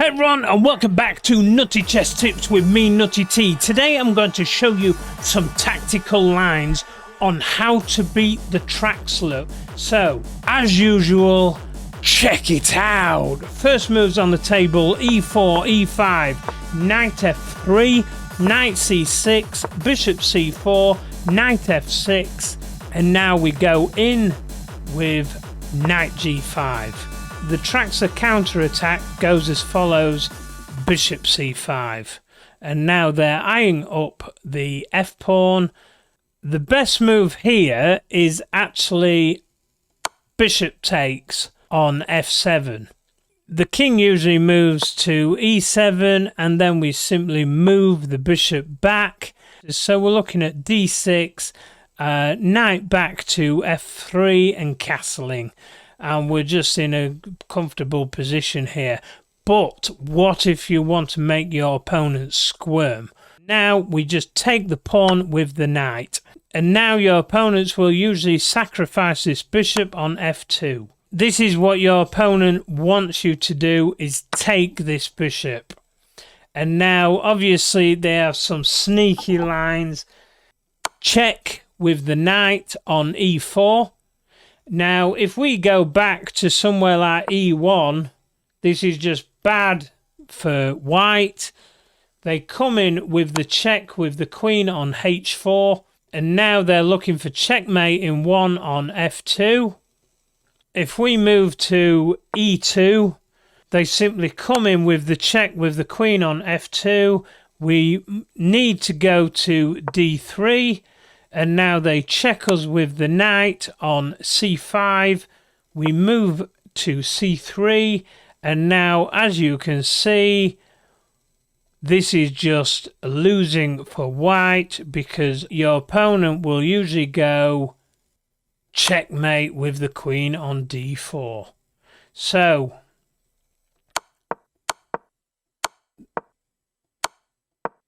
Hey everyone, and welcome back to Nutty Chess Tips with me, Nutty T. Today I'm going to show you some tactical lines on how to beat the Traxler. So, as usual, check it out. First moves on the table: e4, e5, knight f3, knight c6, bishop c4, knight f6, and now we go in with knight g5. The Traxler Counter-Attack goes as follows: bishop c5, and now they're eyeing up the f-pawn. The best move here is actually bishop takes on f7. The king usually moves to e7, and then we simply move the bishop back. So we're looking at d6, knight back to f3 and castling. And we're just in a comfortable position here. But what if you want to make your opponent squirm? Now we just take the pawn with the knight. And now your opponents will usually sacrifice this bishop on f2. This is what your opponent wants you to do, is take this bishop. And now obviously they have some sneaky lines. Check with the knight on e4. Now, if we go back to somewhere like e1, this is just bad for white. They come in with the check with the queen on h4, and now they're looking for checkmate in 1 on f2. If we move to e2, they simply come in with the check with the queen on f2. We need to go to d3. And now they check us with the knight on c5. We move to c3. And now, as you can see, this is just losing for white, because your opponent will usually go checkmate with the queen on d4. So,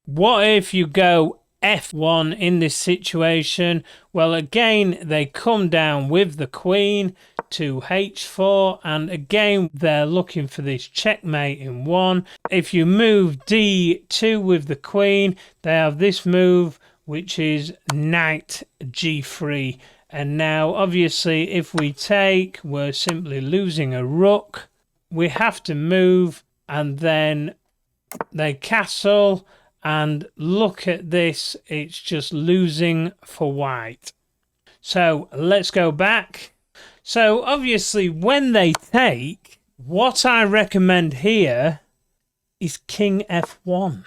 what if you go f1 in this situation? Well, again, they come down with the queen to h4, and again they're looking for this checkmate in 1. If you move d2 with the queen, they have this move, which is knight g3. And now obviously if we take, we're simply losing a rook. We have to move, and then they castle. And look at this, it's just losing for white. So let's go back. So obviously when they take, what I recommend here is king f1.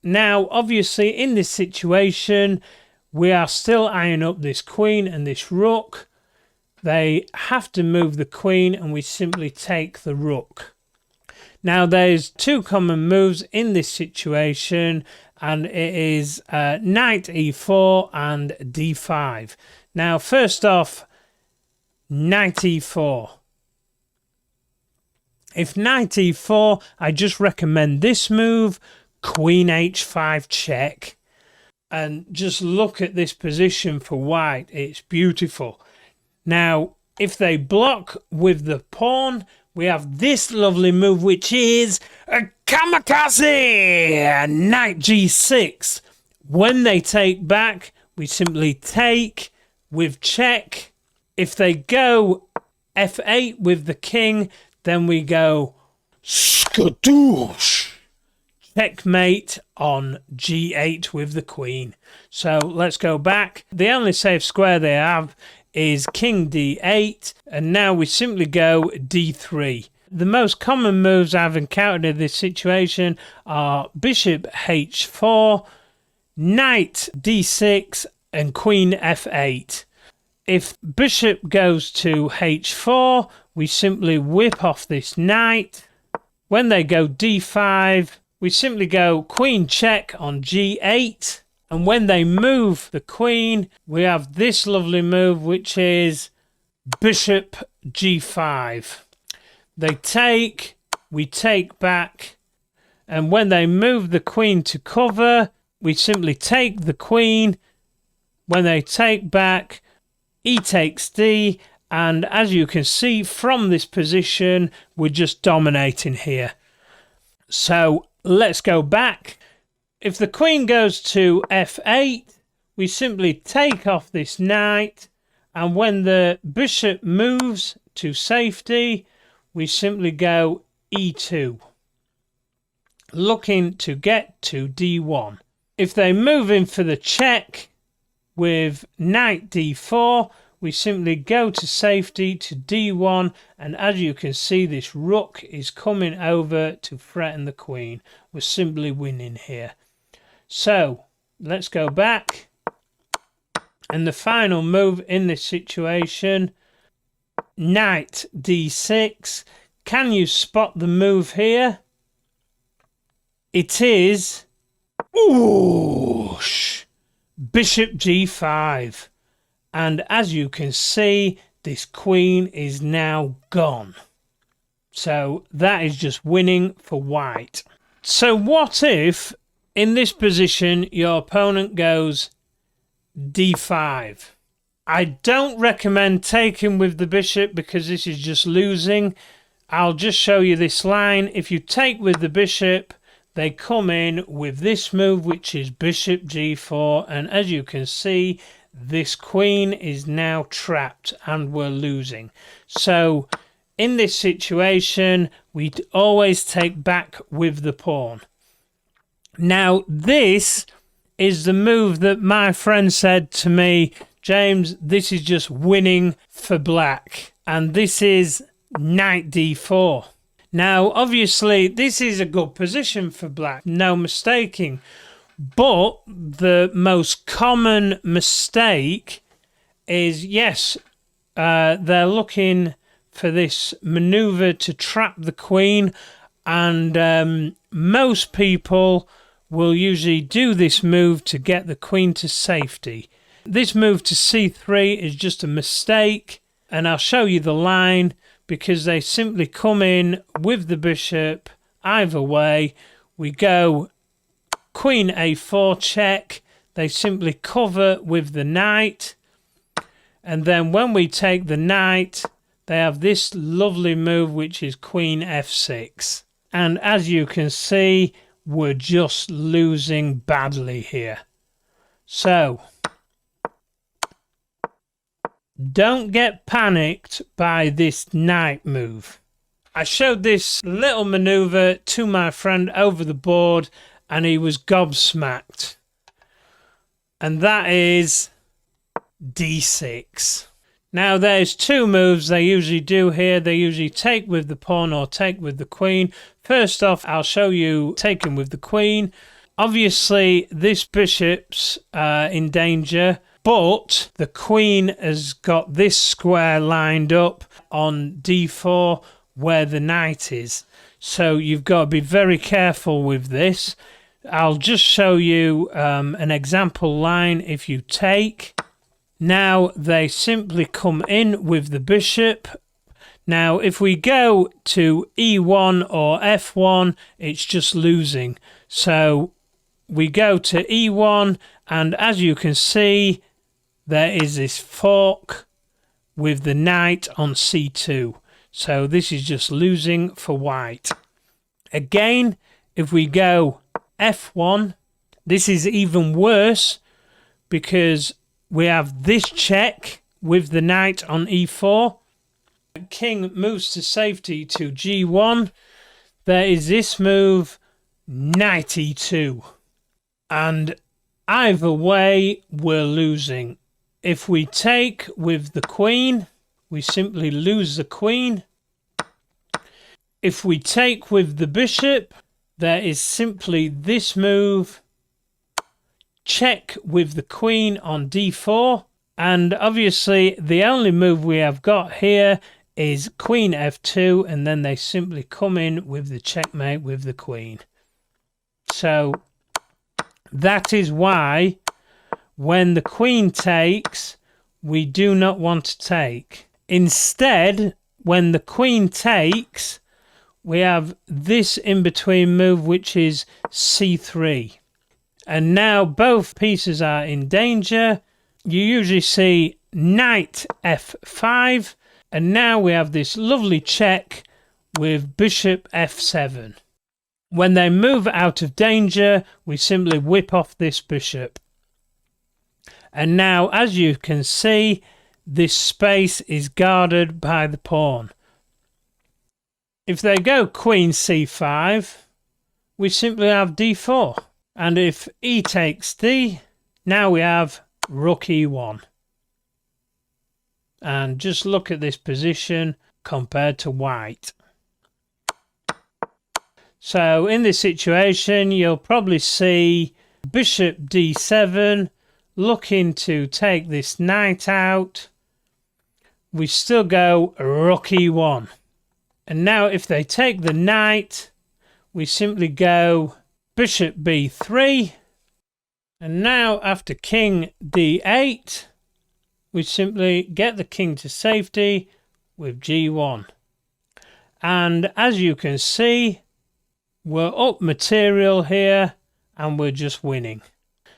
Now obviously in this situation, we are still eyeing up this queen and this rook. They have to move the queen, and we simply take the rook. Now there's two common moves in this situation, and it is knight e4 and d5. Now first off, knight e4. If knight e4, I just recommend this move, queen h5 check. And just look at this position for white, it's beautiful. Now if they block with the pawn, we have this lovely move, which is a kamikaze, knight g6. When they take back, we simply take with check. If they go f8 with the king, then we go skadoosh, checkmate on g8 with the queen. So let's go back. The only safe square they have is king d8, and now we simply go d3. The most common moves I've encountered in this situation are bishop h4, knight d6, and queen f8. If bishop goes to h4, we simply whip off this knight. When they go d5, we simply go queen check on g8. And when they move the queen, we have this lovely move, which is bishop g5. They take, we take back, and when they move the queen to cover, we simply take the queen. When they take back, e takes d, and as you can see from this position, we're just dominating here. So let's go back. If the queen goes to f8, we simply take off this knight, and when the bishop moves to safety, we simply go e2, looking to get to d1. If they move in for the check with knight d4, we simply go to safety to d1, and as you can see, this rook is coming over to threaten the queen. We're simply winning here. So let's go back, and the final move in this situation, knight d6. Can you spot the move here? It is bishop g5. And as you can see, this queen is now gone. So that is just winning for white. So what if in this position your opponent goes d5? I don't recommend taking with the bishop because this is just losing. I'll just show you this line. If you take with the bishop, they come in with this move, which is bishop g4, and as you can see, this queen is now trapped and we're losing. So in this situation, we'd always take back with the pawn. Now this is the move that my friend said to me, James, this is just winning for black, and this is knight d4. Now obviously this is a good position for black, no mistaking. But the most common mistake is, yes, they're looking for this maneuver to trap the queen, and most people will usually do this move to get the queen to safety. This move to c3 is just a mistake, and I'll show you the line, because they simply come in with the bishop. Either way, we go queen a4 check, they simply cover with the knight, and then when we take the knight, they have this lovely move, which is queen f6. And as you can see, we're just losing badly here. So don't get panicked by this knight move. I showed this little maneuver to my friend over the board, and he was gobsmacked. And that is d6. Now there's two moves they usually do here. They usually take with the pawn or take with the queen. First off, I'll show you taking with the queen. Obviously this bishop's in danger, but the queen has got this square lined up on d4 where the knight is. So you've got to be very careful with this. I'll just show you an example line. If you take, now they simply come in with the bishop. Now if we go to e1 or f1, it's just losing. So we go to e1, and as you can see, there is this fork with the knight on c2. So this is just losing for white. Again, if we go f1, this is even worse, because we have this check with the knight on e4. King moves to safety to g1. There is this move, knight e2. And either way, we're losing. If we take with the queen, we simply lose the queen. If we take with the bishop, there is simply this move, check with the queen on d4, and obviously the only move we have got here is queen f2, and then they simply come in with the checkmate with the queen. So that is why when the queen takes, we do not want to take. Instead, when the queen takes, we have this in-between move, which is c3. And now both pieces are in danger. You usually see knight f5, and now we have this lovely check with bishop f7. When they move out of danger, we simply whip off this bishop. And now, as you can see, this space is guarded by the pawn. If they go queen c5, we simply have d4. And if e takes d, now we have rook e1. And just look at this position compared to white. So in this situation, you'll probably see bishop d7 looking to take this knight out. We still go rook e1. And now if they take the knight, we simply go bishop b3. And now after king d8, we simply get the king to safety with g1. And as you can see, we're up material here and we're just winning.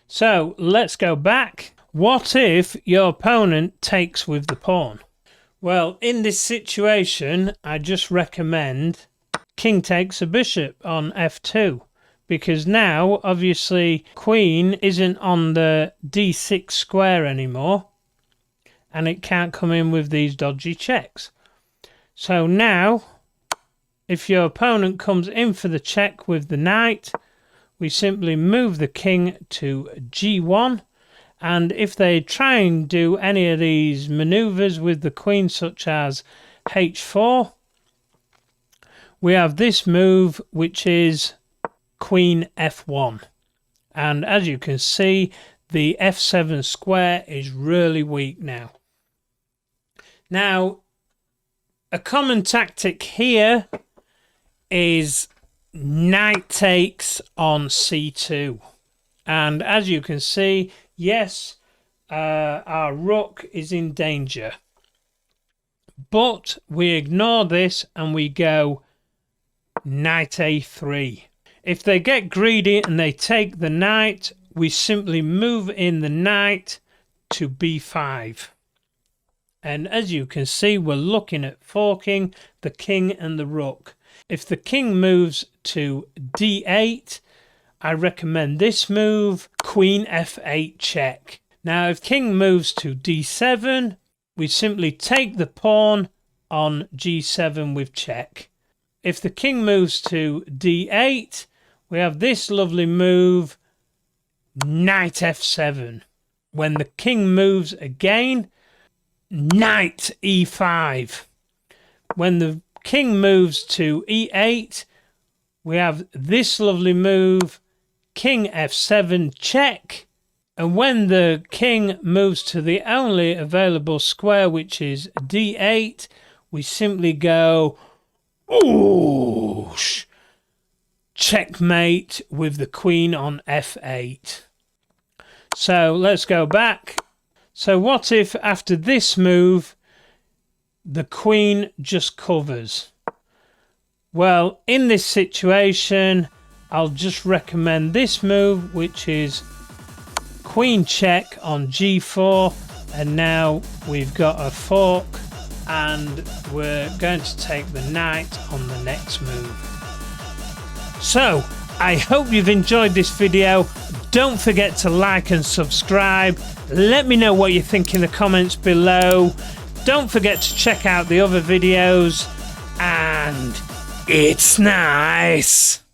So let's go back. What if your opponent takes with the pawn? Well, in this situation, I just recommend king takes a bishop on f2, because now obviously queen isn't on the d6 square anymore and it can't come in with these dodgy checks. So now if your opponent comes in for the check with the knight, we simply move the king to g1, and if they try and do any of these maneuvers with the queen such as h4, we have this move which is queen f1. And as you can see, the f7 square is really weak now. Now, a common tactic here is knight takes on c2. And as you can see, yes, our rook is in danger. But we ignore this and we go knight a3. If they get greedy and they take the knight, we simply move in the knight to b5. And as you can see, we're looking at forking the king and the rook. If the king moves to d8, I recommend this move, queen f8 check. Now, if king moves to d7, we simply take the pawn on g7 with check. If the king moves to d8, we have this lovely move, knight f7. When the king moves again, knight e5. When the king moves to e8, we have this lovely move, king f7 check. And when the king moves to the only available square, which is d8, we simply go oosh, checkmate with the queen on f8. So let's go back. So what if after this move the queen just covers? Well, in this situation, I'll just recommend this move, which is queen check on g4, and now we've got a fork and we're going to take the knight on the next move. So I hope you've enjoyed this video. Don't forget to like and subscribe. Let me know what you think in the comments below. Don't forget to check out the other videos, and it's nice.